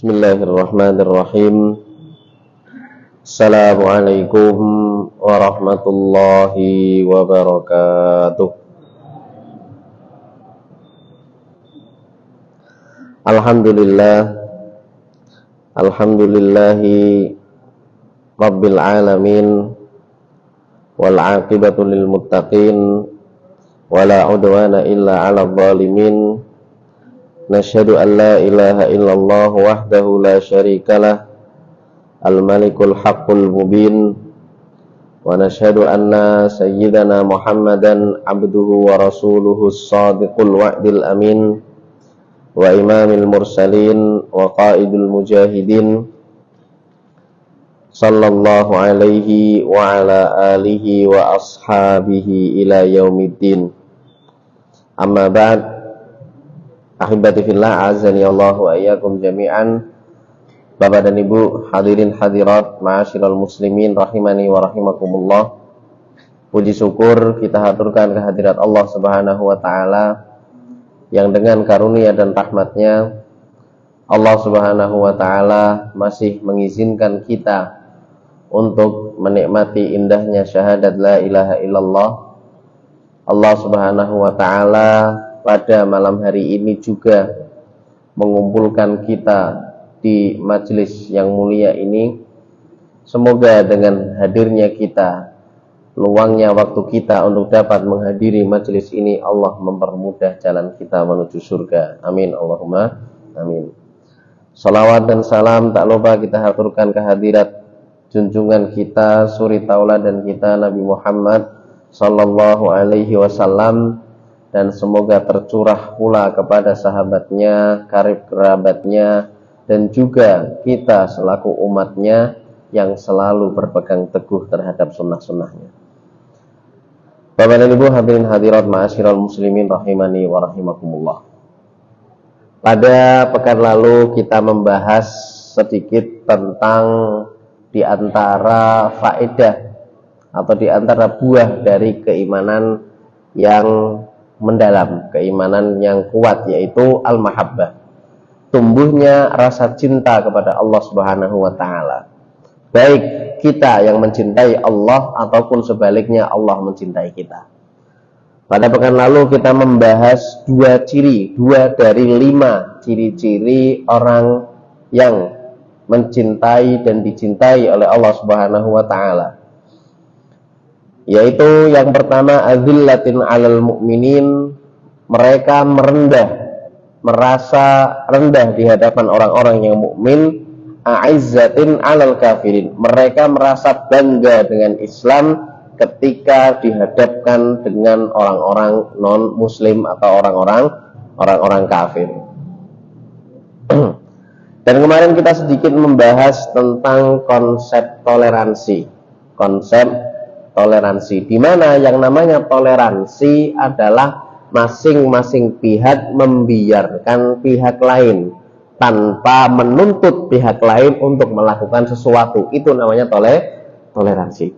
Bismillahirrahmanirrahim. Assalamualaikum warahmatullahi wabarakatuh. Alhamdulillahi rabbil alamin, wal aqibatu lil muttaqin, wala udwana illa 'alal zalimin. Nashhadu an la ilaha illallah wahdahu la syarikalah, al-malikul haqqul mubin, wa nashhadu anna sayyidana Muhammadan abduhu wa rasuluhu as-sadiqul wa'dil amin, wa imamil mursalin wa qaidul mujahidin, sallallahu alaihi wa ala alihi wa ashabihi ila yaumiddin. Amma ba'd. Ahibati fillah, azani Allah wa iyyakum jami'an. Bapak dan Ibu, hadirin hadirat, ma'asyiral muslimin rahimani wa rahimakumullah. Puji syukur kita haturkan kehadirat Allah Subhanahu wa taala yang dengan karunia dan rahmatnya Allah Subhanahu wa taala masih mengizinkan kita untuk menikmati indahnya syahadat la ilaha illallah. Allah Subhanahu wa taala pada malam hari ini juga mengumpulkan kita di majelis yang mulia ini. Semoga dengan hadirnya kita, luangnya waktu kita untuk dapat menghadiri majelis ini, Allah mempermudah jalan kita menuju surga. Amin Allahumma amin. Salawat dan salam tak lupa kita haturkan kehadirat junjungan kita, suri tauladan kita, Nabi Muhammad sallallahu alaihi wasallam, dan semoga tercurah pula kepada sahabatnya, karib kerabatnya, dan juga kita selaku umatnya yang selalu berpegang teguh terhadap sunnah-sunnahnya. Bapak dan Ibu, hadirin hadirat, ma'asyiral muslimin rahimani wa rahimakumullah. Pada pekan lalu kita membahas sedikit tentang di antara faedah atau di antara buah dari keimanan yang mendalam, keimanan yang kuat, yaitu al-mahabbah, tumbuhnya rasa cinta kepada Allah Subhanahu wa taala. Baik kita yang mencintai Allah ataupun sebaliknya Allah mencintai kita. Pada pekan lalu kita membahas dua dari 5 ciri-ciri orang yang mencintai dan dicintai oleh Allah Subhanahu wa taala. Yaitu yang pertama, azillatin 'alal mu'minin, mereka merasa rendah di hadapan orang-orang yang mukmin. A'izzatin 'alal kafirin, mereka merasa bangga dengan Islam ketika dihadapkan dengan orang-orang non muslim atau orang-orang kafir. Dan kemarin kita sedikit membahas tentang konsep toleransi, di mana yang namanya toleransi adalah masing-masing pihak membiarkan pihak lain tanpa menuntut pihak lain untuk melakukan sesuatu. Itu namanya toleransi.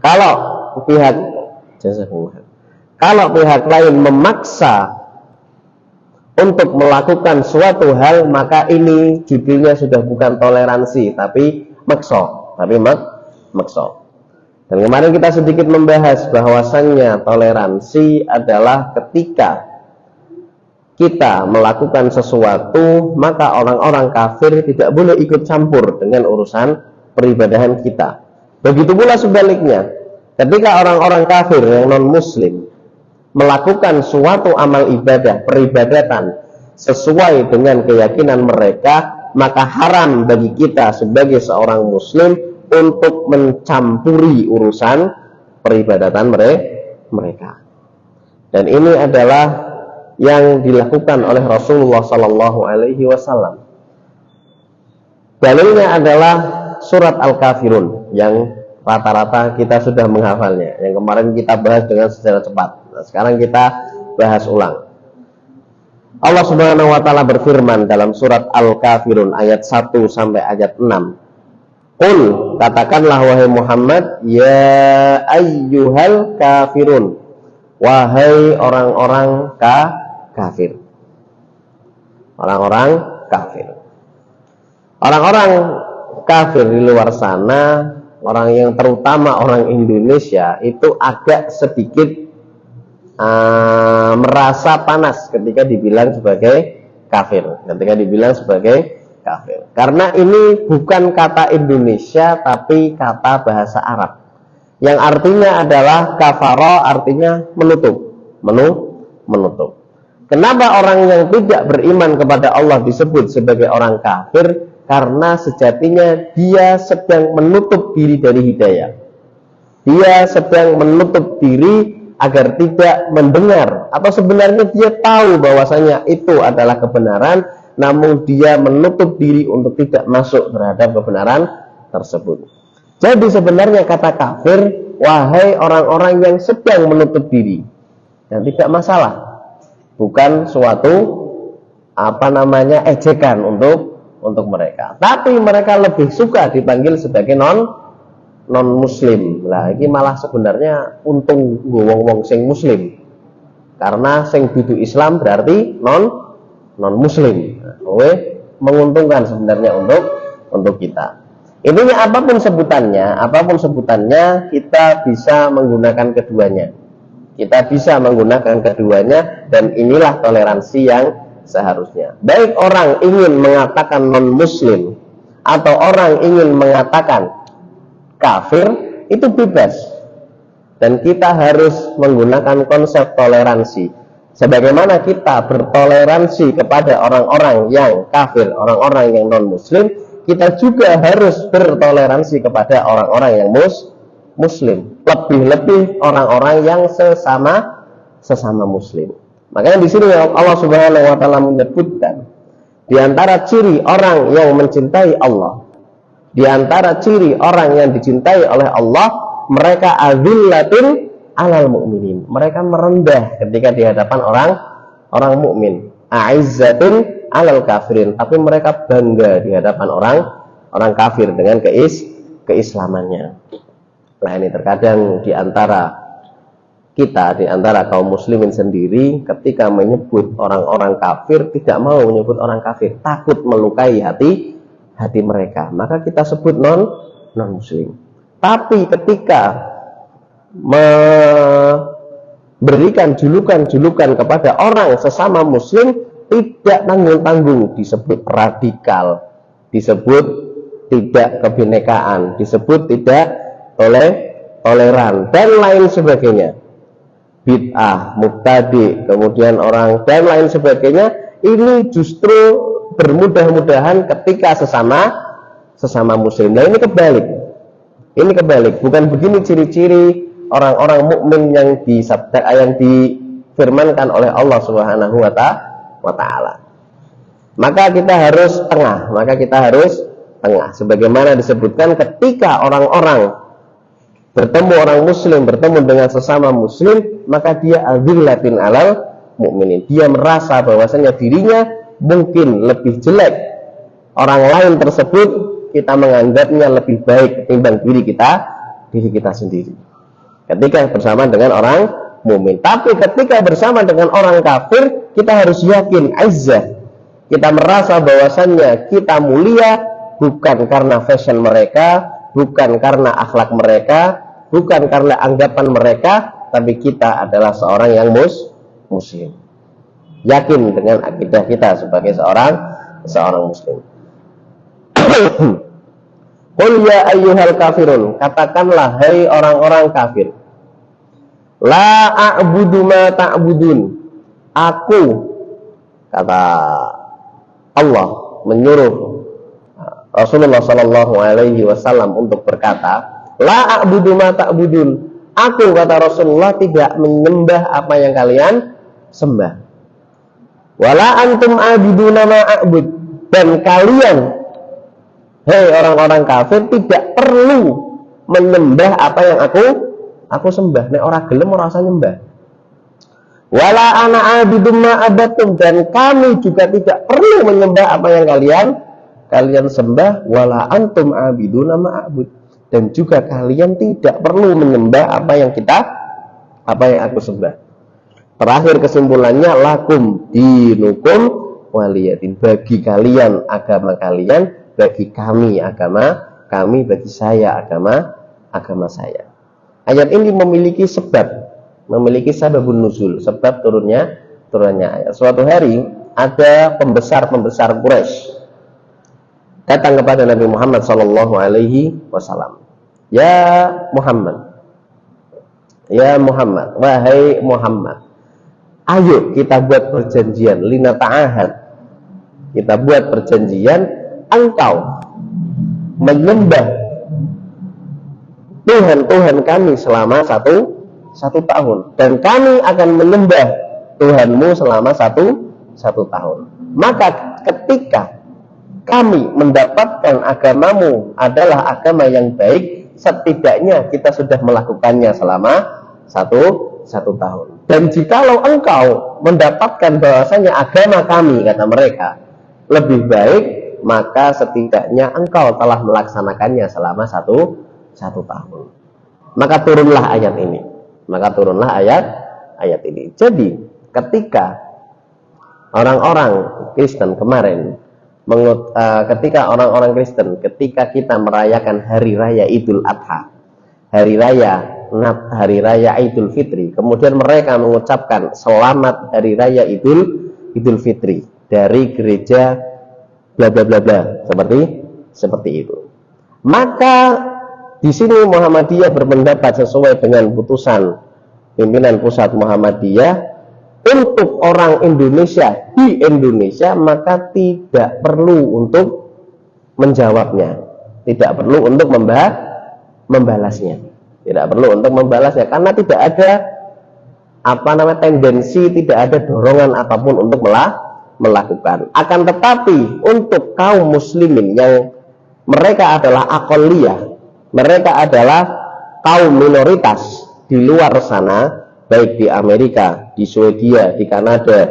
Kalau pihak lain memaksa untuk melakukan suatu hal, maka ini judulnya sudah bukan toleransi, tapi makso. Dan kemarin kita sedikit membahas bahwasannya toleransi adalah ketika kita melakukan sesuatu, maka orang-orang kafir tidak boleh ikut campur dengan urusan peribadahan kita. Begitu pula sebaliknya, ketika orang-orang kafir yang non-muslim melakukan suatu amal ibadah, peribadatan sesuai dengan keyakinan mereka, maka haram bagi kita sebagai seorang muslim untuk mencampuri urusan peribadatan mereka. Dan ini adalah yang dilakukan oleh Rasulullah Sallallahu Alaihi Wasallam. Dalilnya adalah surat Al-Kafirun yang rata-rata kita sudah menghafalnya. Yang kemarin kita bahas dengan secara cepat. Nah, sekarang kita bahas ulang. Allah Subhanahu wa taala berfirman dalam surat Al-Kafirun ayat 1 sampai ayat 6. Qul, katakanlah wahai Muhammad, ya ayyuhal kafirun, wahai orang-orang kafir. Orang-orang kafir. Orang-orang kafir di luar sana, orang yang terutama orang Indonesia itu agak sedikit merasa panas ketika dibilang sebagai kafir, karena ini bukan kata Indonesia tapi kata bahasa Arab yang artinya adalah kafara, artinya menutup. Kenapa orang yang tidak beriman kepada Allah disebut sebagai orang kafir? Karena sejatinya dia sedang menutup diri dari hidayah. Dia sedang menutup diri agar tidak mendengar, atau sebenarnya dia tahu bahwasanya itu adalah kebenaran, namun dia menutup diri untuk tidak masuk terhadap kebenaran tersebut. Jadi sebenarnya kata kafir, wahai orang-orang yang sedang menutup diri, dan tidak masalah, bukan suatu ejekan untuk mereka. Tapi mereka lebih suka dipanggil sebagai non muslim. Lah ini malah sebenarnya untung wong-wong sing muslim. Karena sing dudu Islam berarti non muslim. Menguntungkan sebenarnya untuk kita. Intinya apapun sebutannya kita bisa menggunakan keduanya. Dan inilah toleransi yang seharusnya. Baik orang ingin mengatakan non muslim atau orang ingin mengatakan kafir, itu bebas, dan kita harus menggunakan konsep toleransi. Sebagaimana kita bertoleransi kepada orang-orang yang kafir, orang-orang yang non muslim, kita juga harus bertoleransi kepada orang-orang yang muslim, lebih-lebih orang-orang yang sesama muslim. Makanya di sini Allah Subhanahu wa taala menyebutkan di antara ciri orang yang mencintai Allah, di antara ciri orang yang dicintai oleh Allah, mereka azillatin alal mu'minin. Mereka merendah ketika di hadapan orang mukmin. Aizzatin alal kafirin. Tapi mereka bangga di hadapan orang kafir dengan keislamannya. Nah, ini terkadang di antara kita, di antara kaum muslimin sendiri, ketika menyebut orang-orang kafir, tidak mau menyebut orang kafir, takut melukai hati mereka, maka kita sebut non muslim. Tapi ketika memberikan julukan kepada orang sesama muslim, tidak tanggung-tanggung, disebut radikal, disebut tidak kebinekaan, disebut tidak toleran, dan lain sebagainya, bid'ah, mubtadi, kemudian orang dan lain sebagainya. Ini justru bermudah-mudahan ketika sesama muslim. Nah, ini kebalik. Bukan begini ciri-ciri orang-orang mukmin yang difirmankan oleh Allah Subhanahu wa taala. Maka kita harus tengah. Sebagaimana disebutkan, ketika orang-orang bertemu orang muslim, bertemu dengan sesama muslim, maka dia azillatin alal mukminin. Dia merasa bahwasanya dirinya mungkin lebih jelek orang lain tersebut, kita menganggapnya lebih baik ketimbang diri kita sendiri ketika bersama dengan orang mukmin. Tapi ketika bersama dengan orang kafir, kita harus yakin izzah. Kita merasa bahwasannya kita mulia bukan karena fashion mereka, bukan karena akhlak mereka, bukan karena anggapan mereka, tapi kita adalah seorang yang muslim. Yakin dengan akidah kita sebagai seorang muslim. Qul ya ayyuhal kafirun, katakanlah hai orang-orang kafir, la a'budu ma ta'budun. Aku, kata Allah menyuruh Rasulullah sallallahu alaihi wasallam untuk berkata, la a'budu ma ta'budun. Aku, kata Rasulullah, tidak menyembah apa yang kalian sembah. Wala antum abiduna ma a'bud. Dan kalian, hei orang-orang kafir, tidak perlu menyembah apa yang aku sembah. Nek ora gelem ora usah nyembah. Wala ana abidum ma abattum. Dan kami juga tidak perlu menyembah apa yang kalian sembah. Wala antum abiduna ma a'bud. Dan juga kalian tidak perlu menyembah apa yang aku sembah. Terakhir kesimpulannya, lakum dinukum waliyadin. Bagi kalian agama kalian, bagi kami agama kami, bagi saya agama saya. Ayat ini memiliki sababun nuzul, sebab turunnya ayat. Suatu hari ada pembesar Quraisy datang kepada Nabi Muhammad sallallahu alaihi wasallam. Ya Muhammad, wahai Muhammad, ayo kita buat perjanjian, lina ta'ahad. Kita buat perjanjian, engkau menyembah Tuhan kami selama satu tahun, dan kami akan menyembah Tuhanmu selama satu tahun. Maka ketika kami mendapatkan agamamu adalah agama yang baik, setidaknya kita sudah melakukannya selama satu tahun. Dan jikalau engkau mendapatkan bahwasanya agama kami, kata mereka, lebih baik, maka setidaknya engkau telah melaksanakannya selama satu tahun. Maka turunlah ayat ini. Jadi ketika orang-orang Kristen kemarin, ketika kita merayakan hari raya Idul Adha, hari raya Idul Fitri, kemudian mereka mengucapkan selamat hari raya Idul Fitri dari gereja bla bla bla bla, seperti itu. Maka di sini Muhammadiyah berpendapat sesuai dengan putusan pimpinan pusat Muhammadiyah, untuk orang Indonesia di Indonesia maka tidak perlu untuk menjawabnya, tidak perlu untuk membalasnya, karena tidak ada tendensi, tidak ada dorongan apapun untuk melakukan. Akan tetapi untuk kaum muslimin yang mereka adalah aqalliyah, mereka adalah kaum minoritas di luar sana, baik di Amerika, di Swedia, di Kanada,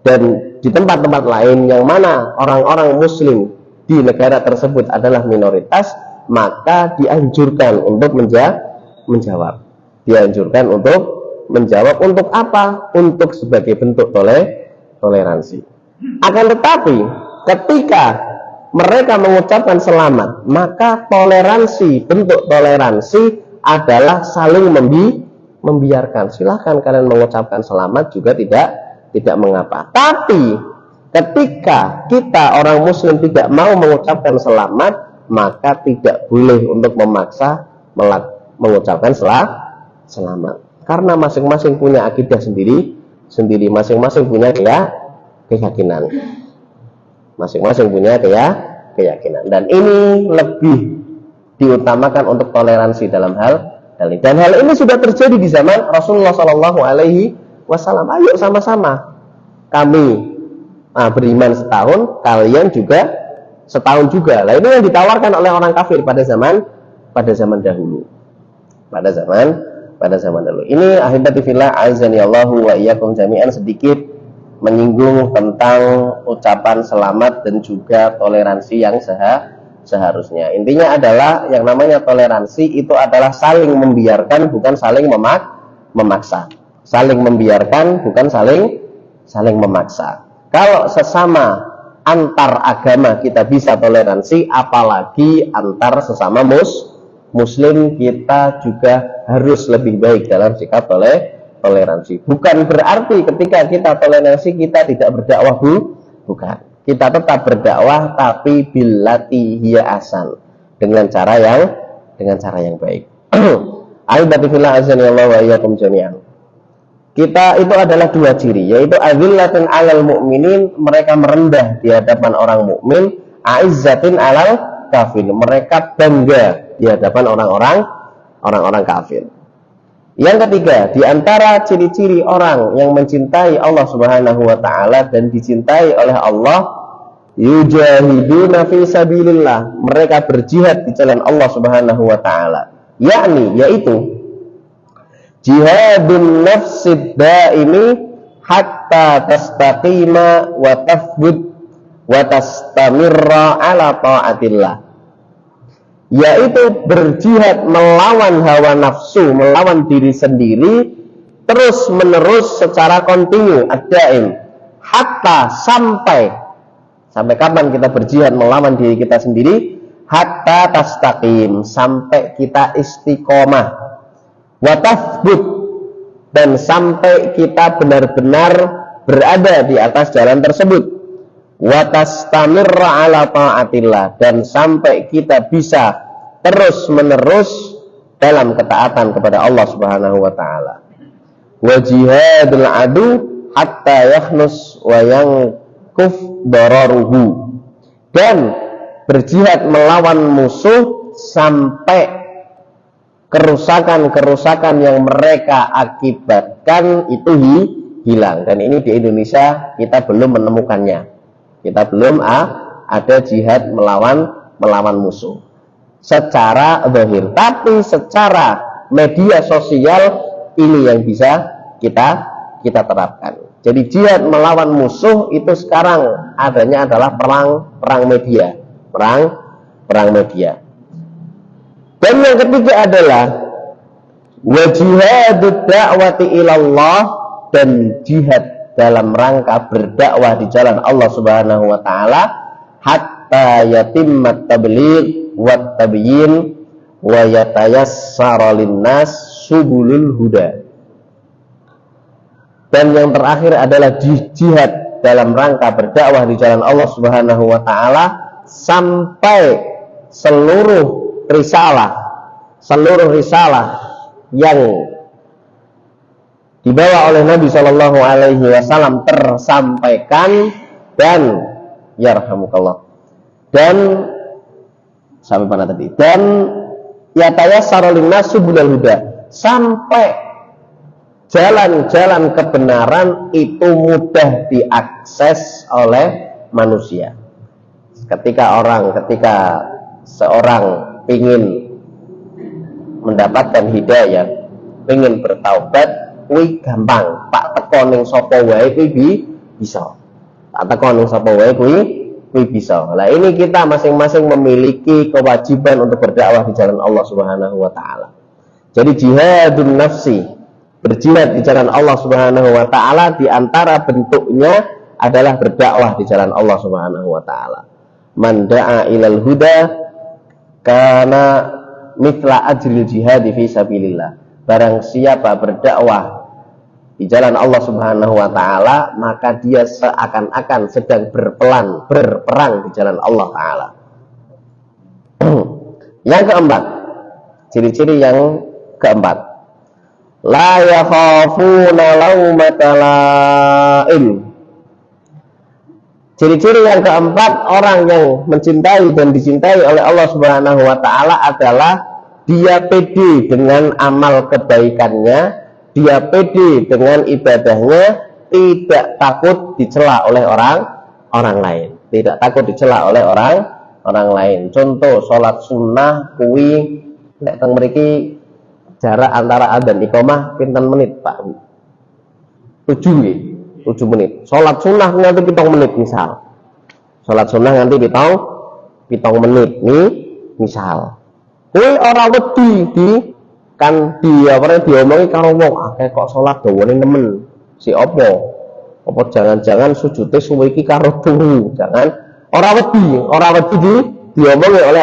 dan di tempat-tempat lain yang mana orang-orang muslim di negara tersebut adalah minoritas, maka dianjurkan untuk menjawab. Untuk apa? Untuk sebagai bentuk toleransi. Akan tetapi ketika mereka mengucapkan selamat, maka bentuk toleransi adalah saling membiarkan. Silahkan kalian mengucapkan selamat juga tidak mengapa. Tapi ketika kita orang muslim tidak mau mengucapkan selamat, maka tidak boleh untuk memaksa mengucapkan selamat. Karena masing-masing punya akidah sendiri, masing-masing punya keyakinan. Masing-masing punya keyakinan. Dan ini lebih diutamakan untuk toleransi dalam hal ini. Dan hal ini sudah terjadi di zaman Rasulullah Shallallahu Alaihi Wasallam. Ayo sama-sama kami beriman setahun, kalian juga setahun juga. Nah, ini yang ditawarkan oleh orang kafir pada zaman dahulu. Pada zaman dahulu. Ini ahibati fillah azani Allahu wa iyyakum jami'an, sedikit menyinggung tentang ucapan selamat dan juga toleransi yang seharusnya. Intinya adalah yang namanya toleransi itu adalah saling membiarkan, bukan saling memaksa. Saling membiarkan, bukan saling memaksa. Kalau sesama antar agama kita bisa toleransi, apalagi antar sesama muslim, kita juga harus lebih baik dalam sikap toleransi. Bukan berarti ketika kita toleransi kita tidak berdakwah, bukan. Kita tetap berdakwah, tapi billati hiya ahsan, dengan cara yang baik. Ahibati fillah azani Allah wa iyyakum jami'an. Kita itu adalah dua ciri, yaitu azillatun 'alal mu'minin, mereka merendah di hadapan orang mukmin, aizzatin 'alal kafir, mereka bangga di hadapan orang-orang kafir. Yang ketiga, di antara ciri-ciri orang yang mencintai Allah Subhanahu wa taala dan dicintai oleh Allah, yujahiduna fi sabilillah, mereka berjihad di jalan Allah Subhanahu wa taala. Yaitu jihadun nafsid daimi hatta tastaqima wa tathbut wa tastamirra ala ta'atillah. Yaitu berjihad melawan hawa nafsu, melawan diri sendiri terus menerus secara kontinu, ad-daim, hatta sampai Sampai kapan kita berjihad melawan diri kita sendiri? Hatta tastaqim, sampai kita istiqomah. Wa tathbut, dan sampai kita benar-benar berada di atas jalan tersebut. Wa tastamirra ala ta'atillah, dan sampai kita bisa terus-menerus dalam ketaatan kepada Allah Subhanahu wa taala. Wa jihadul adu hatta yahnus wa yankuf dararuhu, dan berjihad melawan musuh sampai kerusakan-kerusakan yang mereka akibatkan itu hilang. Dan ini di Indonesia kita belum menemukannya. Kita belum ada jihad melawan musuh secara zahir, tapi secara media sosial ini yang bisa kita terapkan. Jadi jihad melawan musuh itu sekarang adanya adalah perang media. Dan yang ketiga adalah wa jihadud da'wati ilallah, dan jihad dalam rangka berdakwah di jalan Allah Subhanahu wa taala hatta yatimmat tabligh wat tabyin wa yatayassara linnas subulul huda. Dan yang terakhir adalah jihad dalam rangka berdakwah di jalan Allah Subhanahu wa taala sampai seluruh risalah yang dibawa oleh Nabi Shallallahu Alaihi Wasallam tersampaikan, dan yarhamukallah, dan sampai mana tadi, dan yatayassara linnas subulul huda, sampai jalan-jalan kebenaran itu mudah diakses oleh manusia. Ketika seorang ingin mendapatkan hidayah, ingin bertaubat, kuwi gampang. Pak teko ning sapa wae kuwi bisa. Tak teko ning sapa wae kuwi bisa. Lah ini kita masing-masing memiliki kewajiban untuk berdakwah di jalan Allah Subhanahu wa taala. Jadi jihadun nafsi, berjihad di jalan Allah Subhanahu wa taala, di antara bentuknya adalah berdakwah di jalan Allah Subhanahu wa taala. Man da'a ilal huda kana mithla ajril jihad fi sabilillah. Barang siapa berdakwah di jalan Allah Subhanahu wa taala, maka dia seakan-akan sedang berperang di jalan Allah taala. Yang keempat, ciri-ciri yang keempat, la yakhafuna laumata laim. Ciri-ciri yang keempat, orang yang mencintai dan dicintai oleh Allah Subhanahu wa taala adalah dia pede dengan amal kebaikannya, dia pede dengan ibadahnya, tidak takut dicela oleh orang lain, tidak takut dicela oleh orang lain. Contoh salat sunnah kuwi nek teng mriki jarak antara adzan iqamah pinten menit, Pak? 7 nggih. 7 menit. Salat sunnah nganti 7 menit misal. Salat sunnah nganti 7 menit nih misal. Kuwi ora wedi kan diomongi karo wong akeh kok salat dawane nemen. Si apa jangan-jangan sujute suwe iki karo turu. Jangan ora wedi diomongi oleh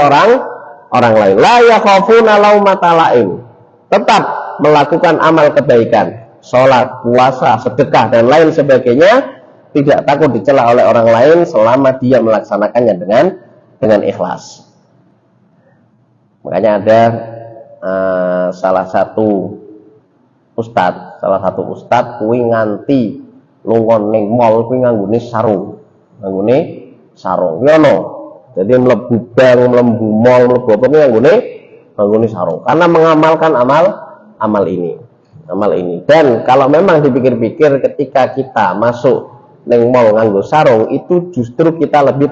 orang lain. La yakhafuna laumata laim. Tetap melakukan amal kebaikan, sholat, puasa, sedekah, dan lain sebagainya, tidak takut dicela oleh orang lain selama dia melaksanakannya dengan ikhlas. Makanya ada salah satu ustadz kuwi nganti lungon ning mall kuwi nganggone sarung. Kuwi ono. Jadi mlebu bank, mlebu mall, mlebu apa kuwi nganggone sarung. Karena mengamalkan amal ini. Dan kalau memang dipikir-pikir, ketika kita masuk neng mall nganggo sarung, itu justru kita lebih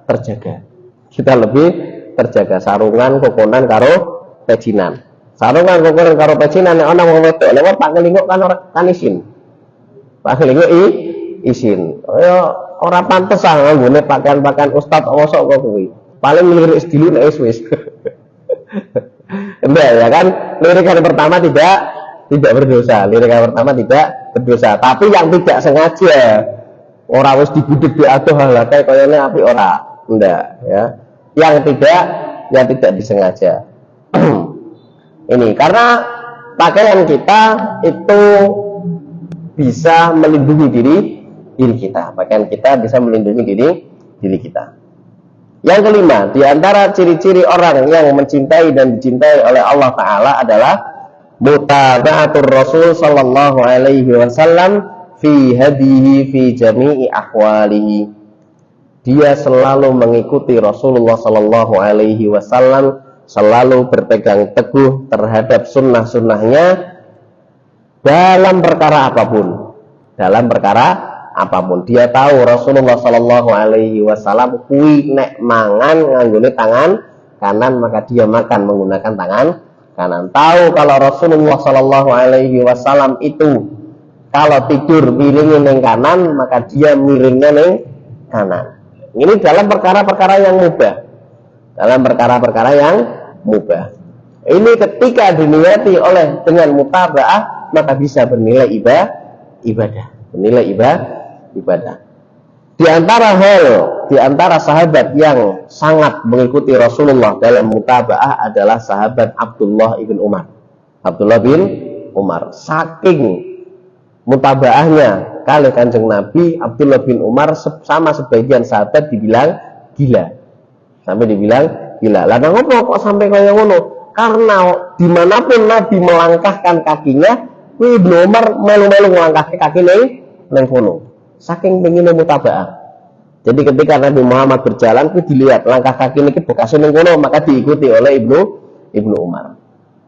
terjaga. Kita lebih terjaga. Sarungan kokonan karo pecinan. Sarungan kokonan karo pecinan nek ana wong wedok lewat Pak Ngelinguk kan isin. Pak Ngelinguk isin. Ora pantes nganggone pakaian-pakaian ustaz mosok kok kuwi. Paling lirik sedulu nek wis. Enggak ya kan? Lirikan pertama tidak berdosa. Lirikan pertama tidak berdosa. Tapi yang tidak sengaja Ora wis dibudek diadoh lah kayak koyone apik ora. Ndak ya. Yang tidak disengaja. Ini karena pakaian kita itu bisa melindungi diri kita. Pakaian kita bisa melindungi diri kita. Yang kelima, di antara ciri-ciri orang yang mencintai dan dicintai oleh Allah Ta'ala adalah mutaba'atur Rasul sallallahu alaihi wasallam fi hadihi fi jami'i ahwalihi. Dia selalu mengikuti Rasulullah sallallahu alaihi wasallam, selalu berpegang teguh terhadap sunnah-sunnahnya dalam perkara apapun. Dalam perkara apapun, dia tahu Rasulullah Shallallahu Alaihi Wasallam kui nek mangan nganggone tangan kanan, maka dia makan menggunakan tangan kanan. Tahu kalau Rasulullah Shallallahu Alaihi Wasallam itu kalau tidur miringnya neng kanan, maka dia miringnya neng kanan. Ini dalam perkara-perkara yang mubah. Dalam perkara-perkara yang mubah. Ini ketika diniati oleh dengan mutaba'ah, maka bisa bernilai ibadah. Bernilai ibadah. Di antara sahabat yang sangat mengikuti Rasulullah dalam mutaba'ah adalah sahabat Abdullah bin Umar. Abdullah bin Umar. Saking mutaba'ahnya kali Kanjeng Nabi, Abdullah bin Umar sama sebagian sahabat dibilang gila. Sampai dibilang gila. Lah ngopo kok sampai kaya ngono? Karena dimanapun Nabi melangkahkan kakinya, Ibnu Umar melu-melu melangkahkan kaki neng kono. Saking pengennya mutaba'ah. Jadi ketika Nabi Muhammad berjalan, dilihat langkah kaki ini bekas neng kono, maka diikuti oleh Ibnu Umar.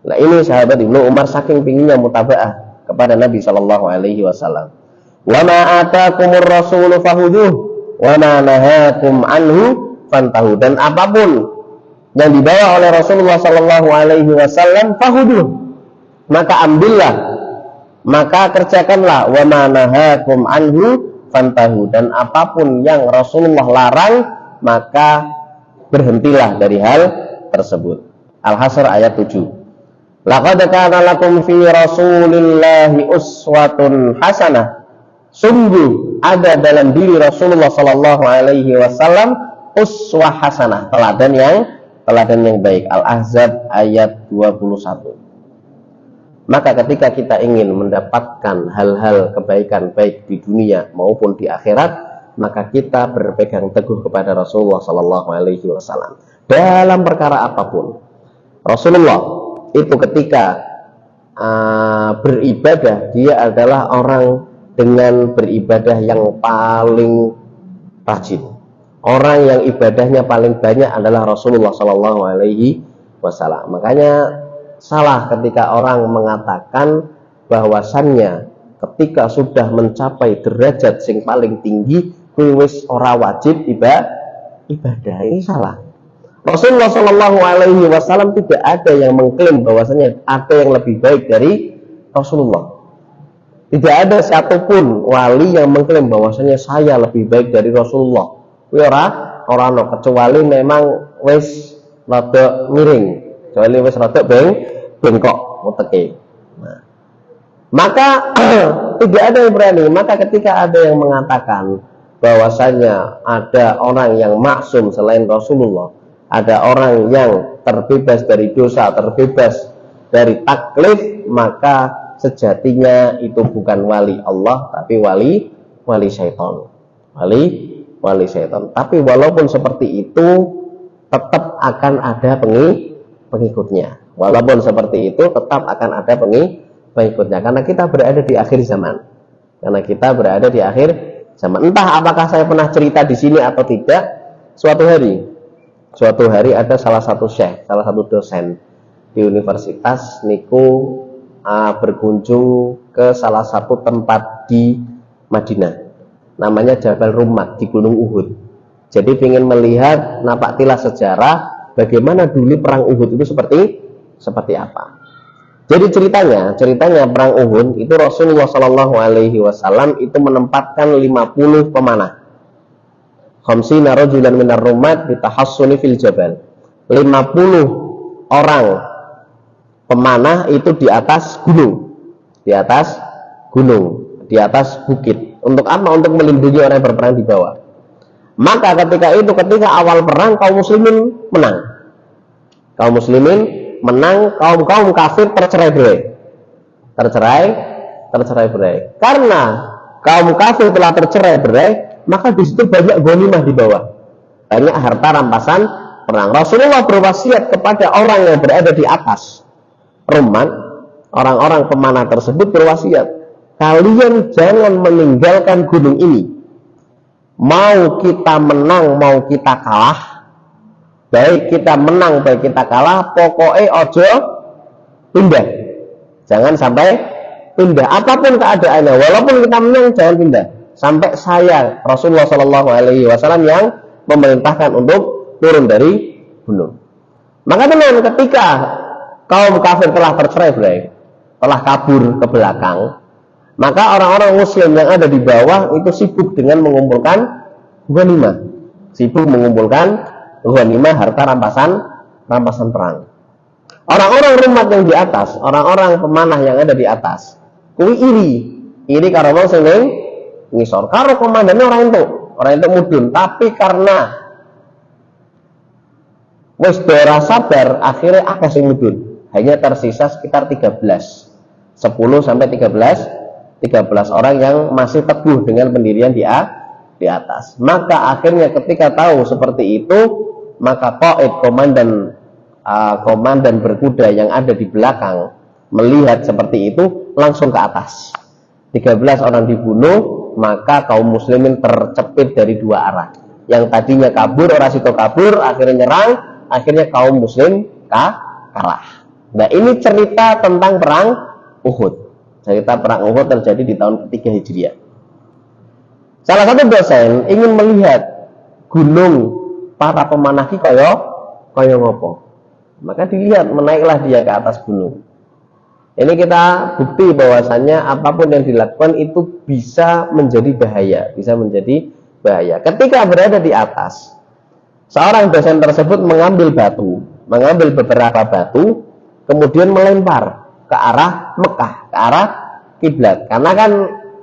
Nah ini sahabat Ibnu Umar saking pengennya mutaba'ah kepada Nabi Shallallahu Alaihi Wasallam. Wa ma atakumur rasulu fahuduh, wa ma nahakum anhu fantahu. Dan apapun yang dibawa oleh Rasulullah Shallallahu Alaihi Wasallam fahuduh, maka ambillah, maka kerjakanlah. Wa ma nahakum anhu fantahu. Dan apapun yang Rasulullah larang, maka berhentilah dari hal tersebut. Al-Hasr ayat 7. Laqad kana lakum fi Rasulillahi uswatun hasanah. Sungguh ada dalam diri Rasulullah sallallahu alaihi wasallam uswah hasanah, teladan yang baik. Al-Ahzab ayat 21. Maka ketika kita ingin mendapatkan hal-hal kebaikan baik di dunia maupun di akhirat, maka kita berpegang teguh kepada Rasulullah sallallahu alaihi wasallam dalam perkara apapun. Rasulullah itu ketika beribadah, dia adalah orang dengan beribadah yang paling rajin. Orang yang ibadahnya paling banyak adalah Rasulullah sallallahu alaihi wasallam. Makanya salah ketika orang mengatakan bahwasannya ketika sudah mencapai derajat sing paling tinggi kuwi wis ora wajib ibadah. Ini salah. Rasulullah Shallallahu Alaihi Wasallam tidak ada yang mengklaim bahwasanya ada yang lebih baik dari Rasulullah. Tidak ada satupun wali yang mengklaim bahwasanya saya lebih baik dari Rasulullah. Ora no, kecuali memang wis rada miring, kecuali wis rada bengkok uteke. Nah, maka tidak ada yang berani. Maka ketika ada yang mengatakan bahwasanya ada orang yang maksum selain Rasulullah, ada orang yang terbebas dari dosa, terbebas dari taklif, maka sejatinya itu bukan wali Allah, tapi wali syaitan. Wali syaitan. Tapi walaupun seperti itu, tetap akan ada pengikutnya. Walaupun seperti itu, tetap akan ada pengikutnya. Karena kita berada di akhir zaman. Entah apakah saya pernah cerita di sini atau tidak, suatu hari ada salah satu syekh, salah satu dosen di universitas niku berkunjung ke salah satu tempat di Madinah, namanya Jabal Rummat di Gunung Uhud. Jadi ingin melihat napaktilah sejarah bagaimana dulu perang Uhud itu seperti apa. Jadi ceritanya perang Uhud itu Rasulullah Shallallahu Alaihi Wasallam itu menempatkan 50 pemanah. Khamsina rajulan minar rummat bitahassuni fil jabal. 50 orang pemanah itu di atas gunung, di atas bukit. Untuk apa? Untuk melindungi orang yang berperang di bawah. Maka ketika awal perang kaum muslimin menang. Kaum muslimin menang, kaum kafir tercerai-berai. Tercerai-berai. Karena kaum kafir telah tercerai-berai, maka di situ banyak ghanimah di bawah. Banyak harta rampasan perang. Rasulullah berwasiat kepada orang yang berada di atas rumah, orang-orang pemanah tersebut berwasiat, kalian jangan meninggalkan gunung ini. Mau kita menang, mau kita kalah, baik kita menang, baik kita kalah, pokoknya ojo pindah. Jangan sampai pindah, apapun keadaannya, walaupun kita menang, jangan pindah. Sampai saya, Rasulullah SAW yang memerintahkan untuk turun dari gunung. Maka teman, ketika kaum kafir telah tercerai-berai, telah kabur ke belakang, maka orang-orang muslim yang ada di bawah itu sibuk dengan mengumpulkan ghanimah, sibuk mengumpulkan ghanimah, harta rampasan perang. Orang-orang rumat yang di atas, orang-orang pemanah yang ada di atas, kuwi iri karo wong sing ngisor, karo komandannya orang itu mudun, tapi karena wis ora sabar, akhirnya akeh sing mudun. Hanya tersisa sekitar 10 sampai 13 orang yang masih teguh dengan pendirian di atas. Maka akhirnya ketika tahu seperti itu, maka qaid komandan berkuda yang ada di belakang melihat seperti itu langsung ke atas. 13 orang dibunuh, maka kaum muslimin tercepit dari dua arah. Yang tadinya kabur, orang situ kabur, akhirnya nyerang, akhirnya kaum muslim kalah. Nah, ini cerita tentang perang Uhud. Cerita perang Uhud terjadi di tahun ketiga Hijriah. Salah satu dosen ingin melihat gunung para pemanah ki kaya ngopo. Maka dilihat, menaiklah dia ke atas gunung. Ini kita bukti bahwasannya apapun yang dilakukan itu bisa menjadi bahaya, Ketika berada di atas, seorang dosen tersebut mengambil beberapa batu, kemudian melempar ke arah Mekah, ke arah kiblat. Karena kan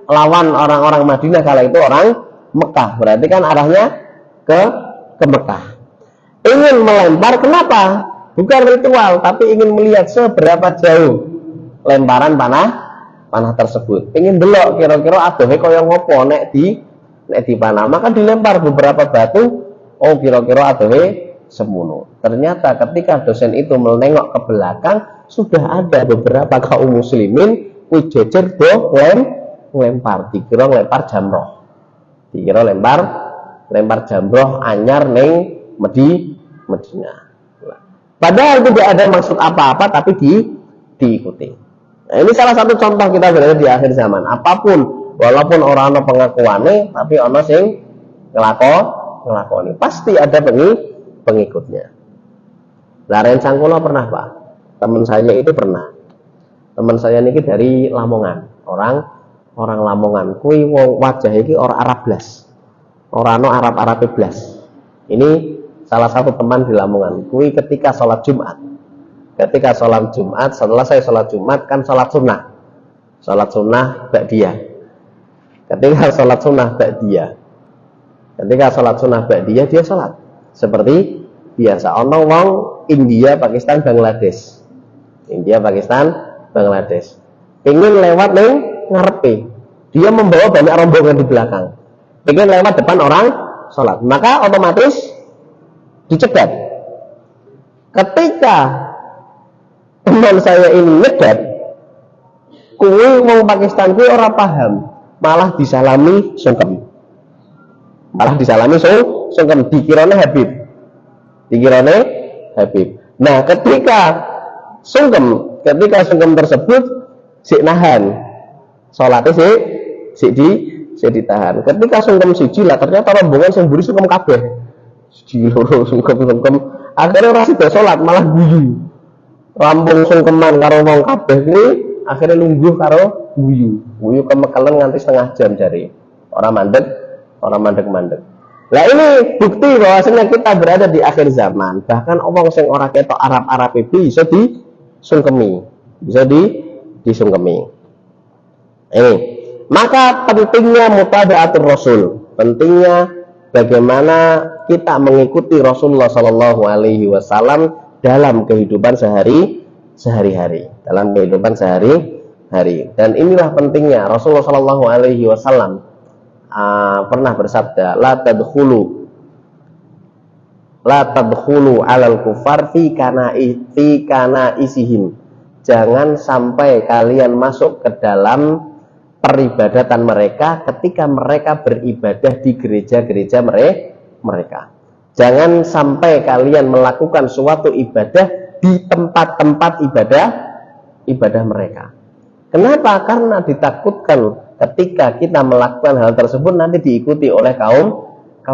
lawan orang-orang Madinah kala itu orang Mekah, berarti kan arahnya ke Mekah. Ingin melempar, kenapa? Bukan ritual, tapi ingin melihat seberapa jauh lemparan panah tersebut. Ingin delok kira-kira adohe kaya ngopo nek di panah. Maka dilempar beberapa batu, oh kira-kira adohe semono. Ternyata ketika dosen itu menengok ke belakang, sudah ada beberapa kaum muslimin kuwi jejer do lempar, dikira lempar jamroh. Dikira lempar jamroh anyar ning Madinah. Padahal tidak ada maksud apa-apa, tapi diikuti. Nah, ini salah satu contoh kita berada di akhir zaman. Apapun, walaupun orang ono pengakuane, tapi ono sing ngelakoni. Pasti ada pengikutnya. Laren Sangkula pernah, Pak. Teman saya itu pernah. Teman saya niki dari Lamongan. Orang Lamongan. Kui wong wajah iki orang Arab blas. Ora ono Arab blas. Ini salah satu teman di Lamongan. Kui ketika sholat Jumat, setelah saya sholat Jumat kan sholat sunnah ba'diyah. Ketika sholat sunnah ba'diyah dia sholat seperti biasa. Ono wong India, Pakistan, Bangladesh. Ingin lewat ning ngarepe. Dia membawa banyak rombongan di belakang. Ingin lewat depan orang sholat, maka otomatis dicegat. Ketika teman saya ini nyegat, kuwi wong Pakistan kuwi ora paham, malah disalami sungkem. Dikirane Habib. Nah, ketika sungkem tersebut sik nahan, salate sik ditahan. Ketika sungkem siji lah, ternyata rombongan sing mburi sungkem kabeh. Siji loro sungkem. Akhirnya ora sida salat, malah guyu. Rampung sungkeman karo wong kabeh kuwi akhirnya lungguh karo guyu kemekelen nganti setengah jam jare. Ora mandek. Lah ini bukti bahwasanya kita berada di akhir zaman. Bahkan wong sing ora ketok Arab bisa disungkemi. Ini Maka pentingnya mutaba'atul Rasul, pentingnya bagaimana kita mengikuti Rasulullah Shallallahu Alaihi Wasallam dalam kehidupan sehari-hari, dalam kehidupan sehari-hari. Dan inilah pentingnya Rasulullah Shallallahu Alaihi Wasallam pernah bersabda, la tadkhulu alal kufar fi kana isihim. Jangan sampai kalian masuk ke dalam peribadatan mereka ketika mereka beribadah di gereja-gereja mereka. Jangan sampai kalian melakukan suatu ibadah di tempat-tempat ibadah mereka. Kenapa? Karena ditakutkan ketika kita melakukan hal tersebut nanti diikuti oleh kaum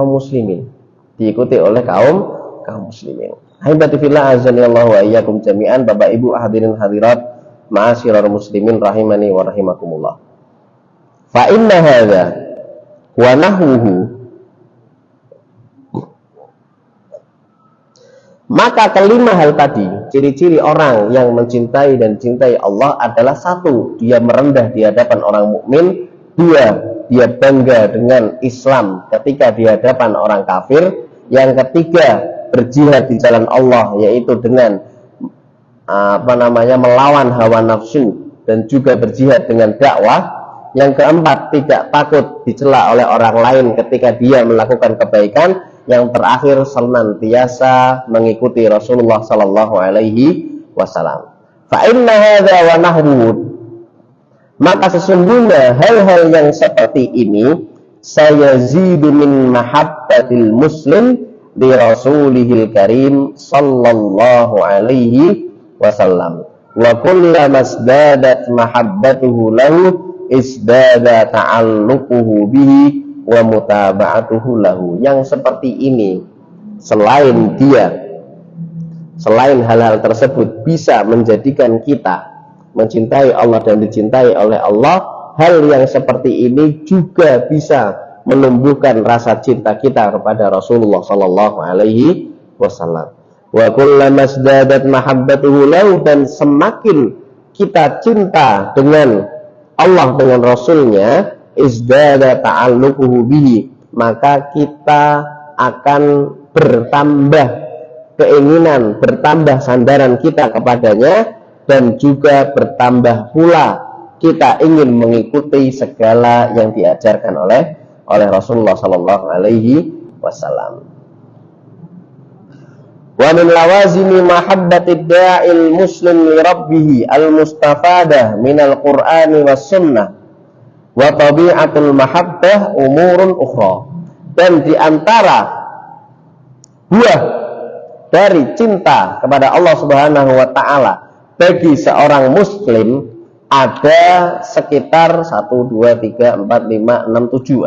muslimin. Diikuti oleh kaum muslimin. Haibati fillah azanillahu wa iyyakum jami'an. Bapak Ibu hadirin hadirat ma'asyiral muslimin rahimani wa rahimakumullah. Fa inna hadza wa nahwuhu, maka kelima hal tadi, ciri-ciri orang yang mencintai dan cintai Allah adalah: satu, dia merendah di hadapan orang mukmin; dua, dia bangga dengan Islam ketika di hadapan orang kafir; yang ketiga, berjihad di jalan Allah, yaitu dengan melawan hawa nafsu dan juga berjihad dengan dakwah; yang keempat, tidak takut dicela oleh orang lain ketika dia melakukan kebaikan; yang terakhir, senantiasa mengikuti Rasulullah Sallallahu Alaihi Wasallam. Fa inna hadza wa nahwu, maka sesungguhnya hal-hal yang seperti ini sayazidu min mahabbatil muslim li rasulihil karim sallallahu alaihi wasallam, wa kullama izdadat mahabbatuhu lahu isdada ta'alluquhu bihi wa mutaba'atuhu lahu. Yang seperti ini, selain hal-hal tersebut bisa menjadikan kita mencintai Allah dan dicintai oleh Allah, hal yang seperti ini juga bisa menumbuhkan rasa cinta kita kepada Rasulullah Sallallahu Alaihi Wasallam. Wa kullama izdadat mahabbatuhu lahu, dan semakin kita cinta dengan Allah, dengan Rasulnya, izdada ta'alluquhu bihi, maka kita akan bertambah keinginan, bertambah sandaran kita kepadanya, dan juga bertambah pula kita ingin mengikuti segala yang diajarkan oleh Rasulullah Sallallahu Alaihi Wasallam. Wa min lawazimi mahabbatid da'il muslim li rabbih al-mustafadah minal qur'ani was sunnah wa tabi'atul mahabbah umurun ukhra. Dan di antara buah dari cinta kepada Allah Subhanahu wa taala bagi seorang muslim ada sekitar 1 2 3 4 5 6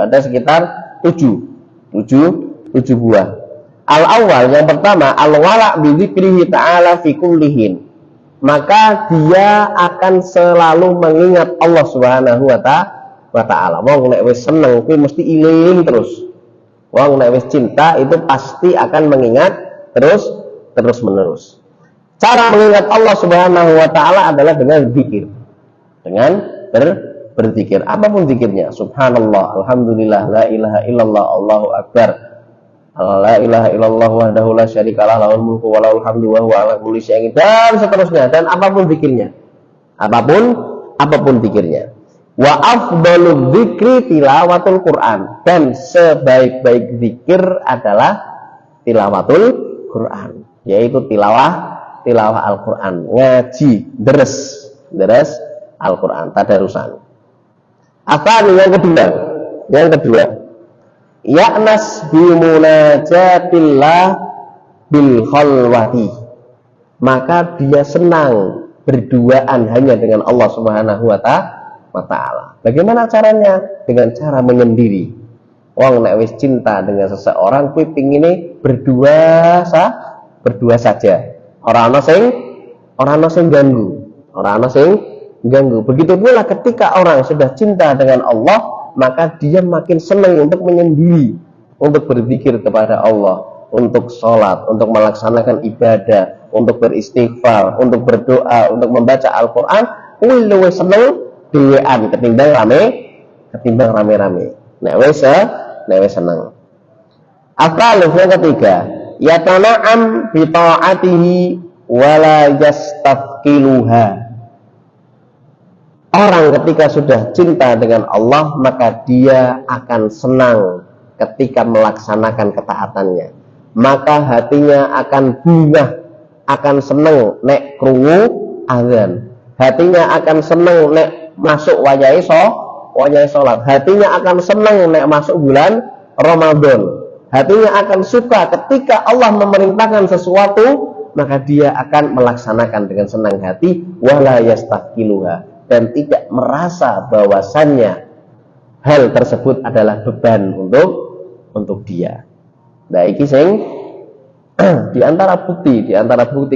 7, ada sekitar 7 buah. Al-awwal, yang pertama, al-wala' bi dzikrihi ta'ala fi kullihin, maka dia akan selalu mengingat Allah Subhanahu wa taala. Wong nek wis seneng kuwi mesti iling terus. Wong nek wis cinta itu pasti akan mengingat terus menerus. Cara mengingat Allah Subhanahu wa taala adalah dengan zikir. Dengan berzikir, apapun zikirnya. Subhanallah, alhamdulillah, la ilaha illallah, Allahu akbar, la ilaha illallah wahdahu la syarikalah, lahul mulku wa lahul hamdu wa huwa ala kulli syai'in, dan seterusnya. Dan apapun zikirnya. Apapun zikirnya. Wa afdalu dzikri tilawatul Quran, dan sebaik-baik zikir adalah tilawatul Quran, yaitu tilawah Al-Quran, ngaji, deres Al-Quran, tadarusan. Apa yang kedua, ya'nas bi munajatillah bil khalwati, maka dia senang berduaan hanya dengan Allah Subhanahu wa taala. Bagaimana caranya? Dengan cara menyendiri. Wong nek wis cinta dengan seseorang kuwi pingine berdua saja. Ora ana sing ganggu. Begitu pula ketika orang sudah cinta dengan Allah, maka dia makin senang untuk menyendiri, untuk berzikir kepada Allah, untuk sholat, untuk melaksanakan ibadah, untuk beristighfar, untuk berdoa, untuk membaca Al-Quran. Luwih seneng dhewean ketimbang ketimbang rame-rame. Nek wis seneng. Afalih yang ketiga, yatana'am bi ta'atihi wala yastafqiluha. Orang ketika sudah cinta dengan Allah, maka dia akan senang ketika melaksanakan ketaatannya. Maka hatinya akan bungah, akan seneng nek krungu azan. Hatinya akan seneng nek masuk wayahe salat. Hatinya akan seneng nek masuk bulan Ramadan. Hatinya akan suka ketika Allah memerintahkan sesuatu, maka dia akan melaksanakan dengan senang hati, wala yastahqiluha, dan tidak merasa bahwasannya hal tersebut adalah beban untuk dia. Nah, iki sing di antara bukti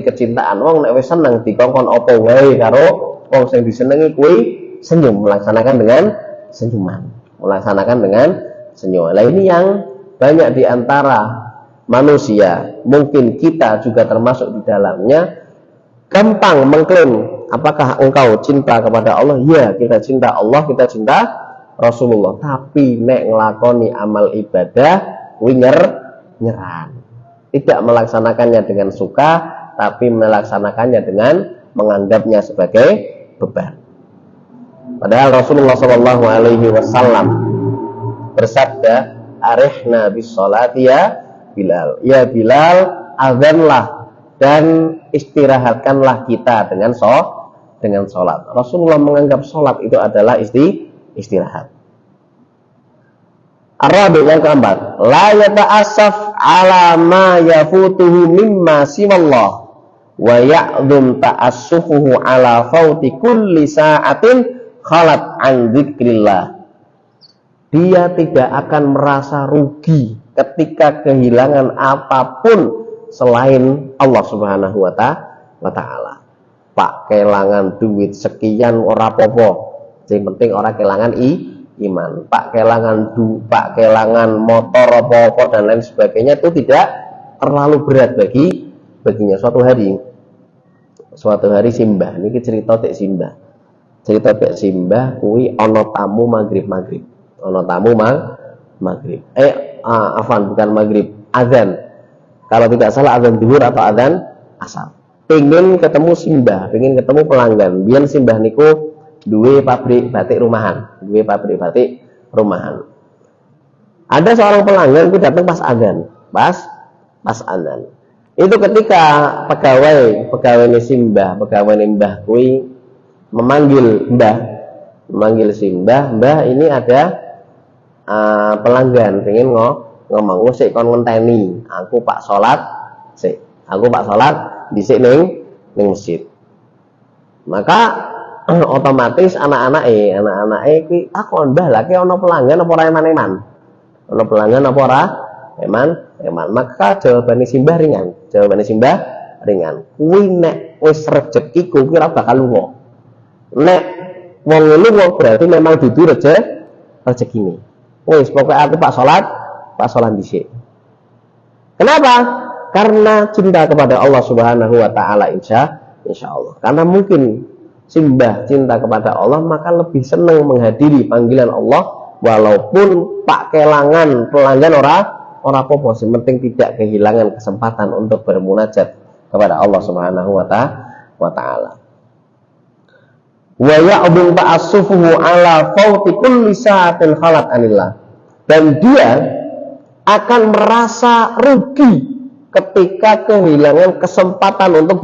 kecintaan. Wong nek wis seneng dikongkon apa wae karo wong sing disenengi kuwi senyum, melaksanakan dengan senyuman. Lah ini yang banyak di antara manusia, mungkin kita juga termasuk di dalamnya, gampang mengklaim, apakah engkau cinta kepada Allah? Ya, kita cinta Allah, kita cinta Rasulullah. Tapi nek ngelakoni amal ibadah, nyeran. Tidak melaksanakannya dengan suka, tapi melaksanakannya dengan menganggapnya sebagai beban. Padahal Rasulullah SAW bersabda, arihna bis sholati ya Bilal. Ya Bilal, azanlah dan istirahatkanlah kita dengan sholat. Rasulullah menganggap sholat itu adalah istirahat. Ar-rabi' yang keempat, la yata'assaf ala ma yafutuhu mimma siwallah wa ya'dhum ta'assufuhu ala fauti kulli sa'atin khalat an dzikrillah. Dia tidak akan merasa rugi ketika kehilangan apapun selain Allah Subhanahu wa ta'ala. Pak kelangan duit sekian ora apa-apa, yang penting orang kelangan iman. Pak kelangan motor apa-apa dan lain sebagainya, itu tidak terlalu berat baginya. Suatu hari simbah, ini cerita tek simbah kuwi ana tamu maghrib. Bukan maghrib, azan. Kalau tidak salah azan zuhur atau azan asar. Pengen ketemu simbah, pengen ketemu pelanggan. Biyen simbah niku duwe pabrik batik rumahan. Ada seorang pelanggan itu datang pas azan. Itu ketika pegawai simbah kuwi memanggil simbah, "Mbah, ini ada pelanggan pengen ngomong sik kon ngenteni aku Pak salat dhisik ning masjid." Maka otomatis anak-anake kuwi takon, "Mbah, lha ki ana pelanggan apa ora eman-eman?" Ana pelanggan apa ora eman? Maka jawabane simbah ringan. Kuwi nek wis rezekiku kuwi ora bakal lunga. Nek wong lunga berarti memang dudu rezekine. Wis pokoknya aku Pak salat dhisik. Kenapa? Karena cinta kepada Allah Subhanahu wa ta'ala, insyaallah. Karena mungkin simbah cinta kepada Allah, maka lebih senang menghadiri panggilan Allah walaupun Pak kelangan pelanggan ora apa-apa, yang penting tidak kehilangan kesempatan untuk bermunajat kepada Allah Subhanahu wa ta'ala. Wa ya'dhum ta'assufuhu ala fauti kulli sa'atin khalat anillah. Dan dia akan merasa rugi ketika kehilangan kesempatan untuk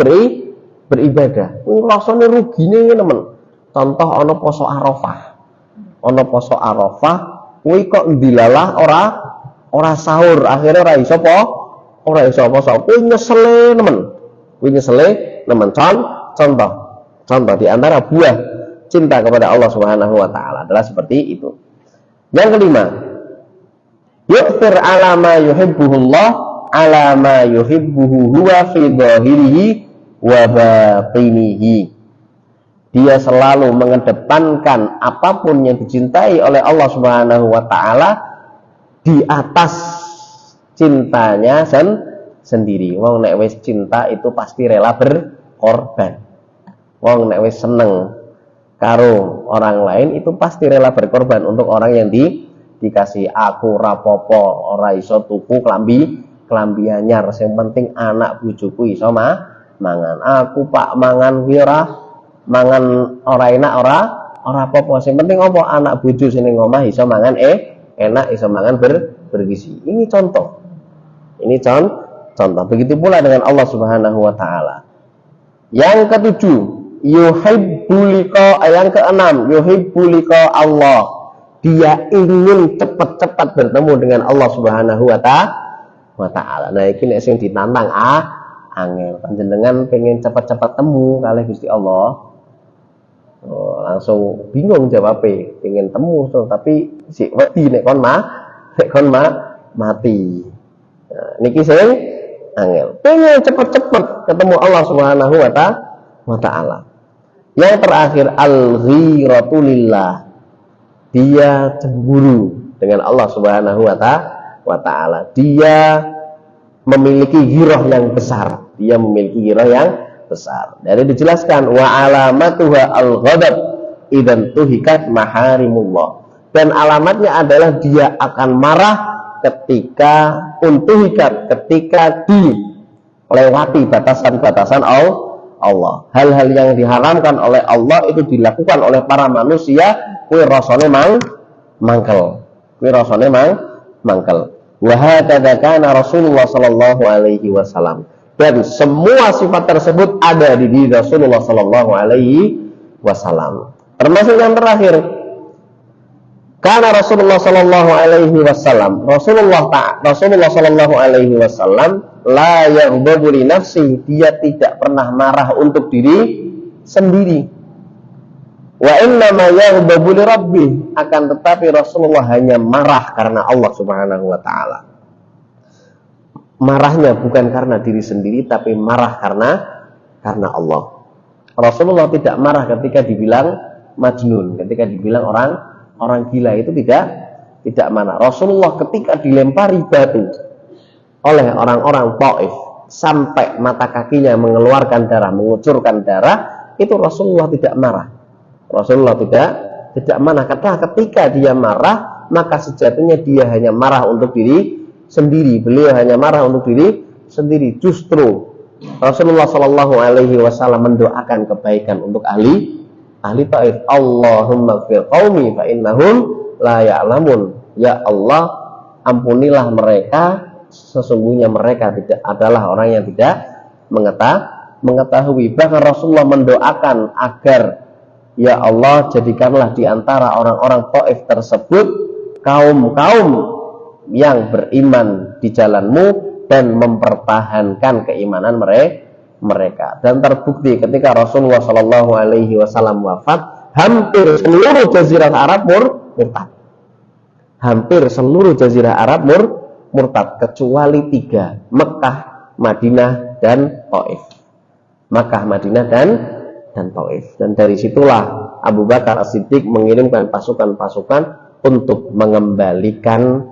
beribadah. Rasanya rugine teman. Contoh ana poso Arafah, kuwi kok ndilalah ora sahur, akhirnya ora iso poso. Kuwi nyesele nemen. Contoh di antara buah cinta kepada Allah Subhanahu wa ta'ala adalah seperti itu. Yang kelima, yu'thir ala ma yuhibbuhullah ala ma yuhibbuhu huwa fi dhahirihi wa batinihi. Dia selalu mengedepankan apapun yang dicintai oleh Allah Subhanahu wa ta'ala di atas cintanya sendiri. Wong nek wis cinta itu pasti rela berkorban. Wong nek wis seneng karo orang lain itu pasti rela berkorban untuk orang yang dikasih. Aku rapopo ora iso tuku klambi anyar, yang penting anak bojoku iso mangan. Aku pak mangan kuwi mangan ora enak ora apa-apa, yang penting apa anak bojo sing ning omah iso mangan enak, iso mangan bergizi. Ini contoh. Begitu pula dengan Allah Subhanahu wa taala. Yang ketujuh, yang keenam, yuhibbulika Allah. Dia ingin cepat-cepat bertemu dengan Allah Subhanahu wa taala. Nah, iki nek sing ditantang angel. Panjenengan pengen cepat-cepat temu kalih Gusti Allah. Langsung bingung jawabnya, pengen temu tapi si wedi nek kon mati. Nah, niki sing angel. Pengen cepat-cepat ketemu Allah Subhanahu wa taala. Yang terakhir, al-ghiratu lillah. Dia cemburu dengan Allah Subhanahu wa taala. Dia memiliki ghirah yang besar. Dari dijelaskan wa alamatuha al-ghadab idan tuhikat maharimullah. Dan alamatnya adalah dia akan marah ketika dilewati batasan-batasan Allah. Hal-hal yang diharamkan oleh Allah itu dilakukan oleh para manusia, kuwi rasane mangkel. Wa hadza kana Rasulullah sallallahu alaihi wasallam. Dan semua sifat tersebut ada di diri Rasulullah sallallahu alaihi wasallam. Termasuk yang terakhir, karena Rasulullah sallallahu alaihi wasallam, Rasulullah sallallahu alaihi wasallam la yaghdabu li nafsi, dia tidak pernah marah untuk diri sendiri. Wa inna ma yaghdabu li rabbih, akan tetapi Rasulullah hanya marah karena Allah Subhanahu wa taala. Marahnya bukan karena diri sendiri, tapi marah karena Allah. Rasulullah tidak marah ketika dibilang majnun, ketika dibilang orang gila, itu tidak marah. Rasulullah ketika dilempari batu oleh orang-orang Taif sampai mata kakinya mengeluarkan darah, mengucurkan darah, itu Rasulullah tidak marah. Rasulullah tidak marah. Karena ketika dia marah, maka sejatinya dia hanya marah untuk diri sendiri. Beliau hanya marah untuk diri sendiri. Justru Rasulullah Shallallahu Alaihi Wasallam mendoakan kebaikan untuk ahli Taif. Allahumma fir qaumi fa innahum la ya'lamun. Ya Allah, ampunilah mereka, sesungguhnya mereka tidak adalah orang yang tidak mengetahui. Bahkan Rasulullah mendoakan agar ya Allah, jadikanlah di antara orang-orang Taif tersebut kaum-kaum yang beriman di jalanmu dan mempertahankan keimanan mereka. Dan terbukti ketika Rasulullah Shallallahu Alaihi Wasallam wafat, hampir seluruh jazirah Arab murtad. Hampir seluruh jazirah Arab murtad kecuali 3, Mekah, Madinah, dan Taif. Mekah, Madinah, dan Taif. Dan dari situlah Abu Bakar As-Siddiq mengirimkan pasukan-pasukan untuk mengembalikan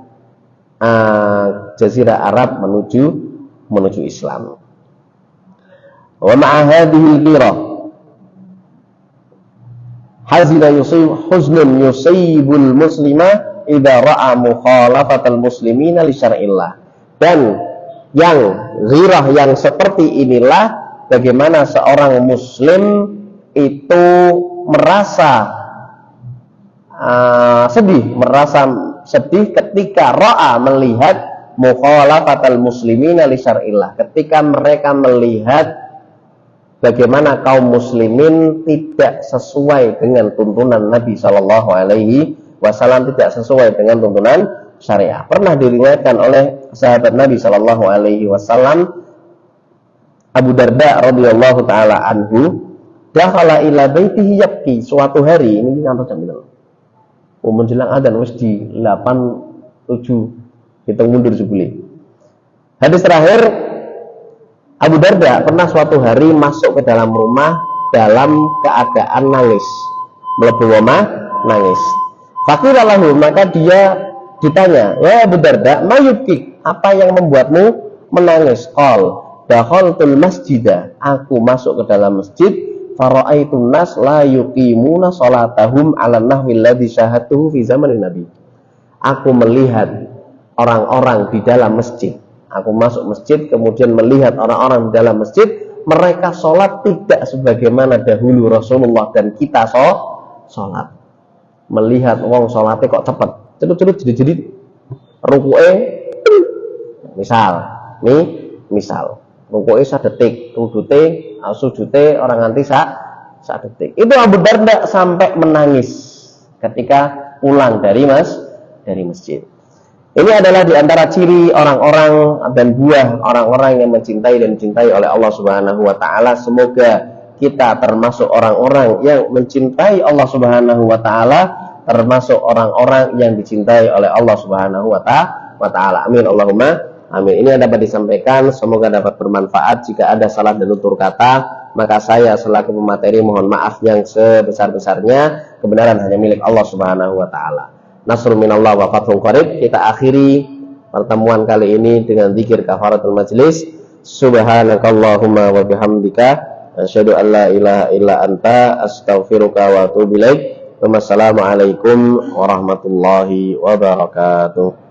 jazirah Arab menuju Islam. Wa ma'a hadhihi al-ghirah hazina huznun yusibul muslima idza ra'a mukhalafatal muslimina li syar'illah. Dan yang ghirah yang seperti inilah bagaimana seorang muslim itu merasa sedih ketika ra'a, melihat mukhalafatal muslimina li syar'illah, ketika mereka melihat bagaimana kaum muslimin tidak sesuai dengan tuntunan Nabi Shallallahu Alaihi Wasallam, tidak sesuai dengan tuntunan syariah. Pernah diriwayatkan oleh sahabat Nabi Shallallahu Alaihi Wasallam Abu Darda radhiyallahu taala anhu, dakhala ila baitihi yabki. Suatu hari, ini ngantos jam itu, menjelang adzan wis di 8:07, hitung mundur sebeli. Hadis terakhir, Abu Darda pernah suatu hari masuk ke dalam rumah dalam keadaan nangis, mlebu omah nangis. Faqila lahu, maka dia ditanya, ya Abu Darda, mayubkik, apa yang membuatmu menangis? Qal dakhaltul masjidah, aku masuk ke dalam masjid, fara'aitun nas la yuqimuna salatahum 'ala nahwi alladhi syahadtuhu fi zamanin nabi. Aku melihat orang-orang di dalam masjid. Aku masuk masjid kemudian melihat orang-orang di dalam masjid, mereka sholat tidak sebagaimana dahulu Rasulullah dan kita sholat. Melihat wong sholatnya kok cepet, cedut-cedut jadi rukuke misal rukuke sadetik, sujute orang nganti sak detik. Itu Abu Darda sampai menangis ketika pulang dari masjid. Ini adalah di antara ciri orang-orang dan buah orang-orang yang mencintai dan dicintai oleh Allah Subhanahu wa taala. Semoga kita termasuk orang-orang yang mencintai Allah Subhanahu wa taala, termasuk orang-orang yang dicintai oleh Allah Subhanahu wa taala. Amin Allahumma amin. Ini yang dapat disampaikan, semoga dapat bermanfaat. Jika ada salah dan tutur kata, maka saya selaku pemateri mohon maaf yang sebesar-besarnya. Kebenaran hanya milik Allah Subhanahu wa taala. Nasrul minallah wa fathun qarib. Kita akhiri pertemuan kali ini dengan zikir kafaratul majlis. Subhanakallahumma wa bihamdika asyhadu an la ilaha illa anta astaghfiruka wa atubu ilaik. Wassalamualaikum warahmatullahi wabarakatuh.